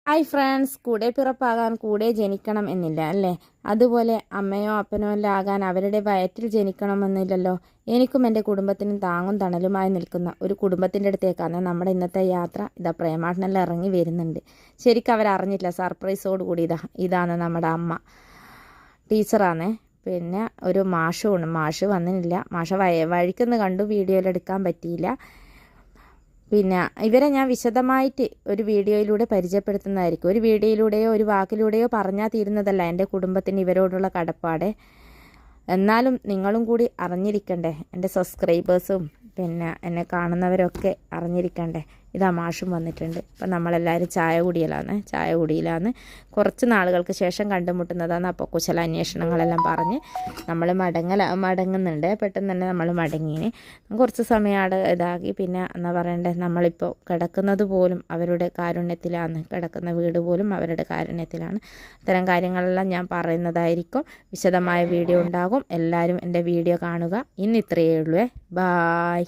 Hi friends, കൂടെ പിറപ്പാകാൻ കൂടെ ജനിക്കണം എന്നില്ല അല്ലേ? അതുപോലെ അമ്മയോ അപ്പനോ എല്ലാം ആകാൻ അവരുടെ വയറ്റിൽ ജനിക്കണമെന്നില്ലല്ലോ. എനിക്കും എൻ്റെ കുടുംബത്തിനും താങ്ങും തണലുമായി നിൽക്കുന്ന ഒരു കുടുംബത്തിൻ്റെ അടുത്തേക്കാണ് നമ്മുടെ ഇന്നത്തെ യാത്ര. ഇതാ പ്രേമാട്ടനെല്ലാം ഇറങ്ങി വരുന്നുണ്ട്. ശരിക്കും അവരറിഞ്ഞില്ല, സർപ്രൈസോട് കൂടി ഇതാണ് നമ്മുടെ അമ്മ. ടീച്ചറാണേ. പിന്നെ ഒരു മാഷുമാണ്. മാഷ് വന്നില്ല. മാഷ വഴിക്കുന്ന് കണ്ടു, വീഡിയോയിലെടുക്കാൻ പറ്റിയില്ല. പിന്നെ ഇവരെ ഞാൻ വിശദമായിട്ട് ഒരു വീഡിയോയിലൂടെ പരിചയപ്പെടുത്തുന്നതായിരിക്കും. ഒരു വീഡിയോയിലൂടെയോ ഒരു വാക്കിലൂടെയോ പറഞ്ഞാൽ തീരുന്നതല്ല എൻ്റെ കുടുംബത്തിന് ഇവരോടുള്ള കടപ്പാട്. എന്നാലും നിങ്ങളും കൂടി അറിഞ്ഞിരിക്കണ്ടേ, എൻ്റെ സബ്സ്ക്രൈബേഴ്സും പിന്നെ എന്നെ കാണുന്നവരൊക്കെ അറിഞ്ഞിരിക്കണ്ടേ. ഇതാ മാഷും വന്നിട്ടുണ്ട്. അപ്പം നമ്മളെല്ലാവരും ചായ കുടിയിലാണ്. കുറച്ച് നാളുകൾക്ക് ശേഷം കണ്ടുമുട്ടുന്നതാണ്. അപ്പോൾ കുശലാന്വേഷണങ്ങളെല്ലാം പറഞ്ഞ് നമ്മൾ മടങ്ങുന്നുണ്ട്. പെട്ടെന്ന് തന്നെ നമ്മൾ മടങ്ങിന്. കുറച്ച് സമയം അവിടെ ഇതാക്കി. പിന്നെ എന്നാ പറയണ്ടേ, നമ്മളിപ്പോൾ കിടക്കുന്നത് പോലും അവരുടെ കാരുണ്യത്തിലാണ്. കിടക്കുന്ന വീട് പോലും അവരുടെ കാരുണ്യത്തിലാണ്. അത്തരം കാര്യങ്ങളെല്ലാം ഞാൻ പറയുന്നതായിരിക്കും. വിശദമായ വീഡിയോ ഉണ്ടാകും. എല്ലാവരും എൻ്റെ വീഡിയോ കാണുക. ഇന്ന് ഇത്രയേ ഉള്ളൂ. ബായ്.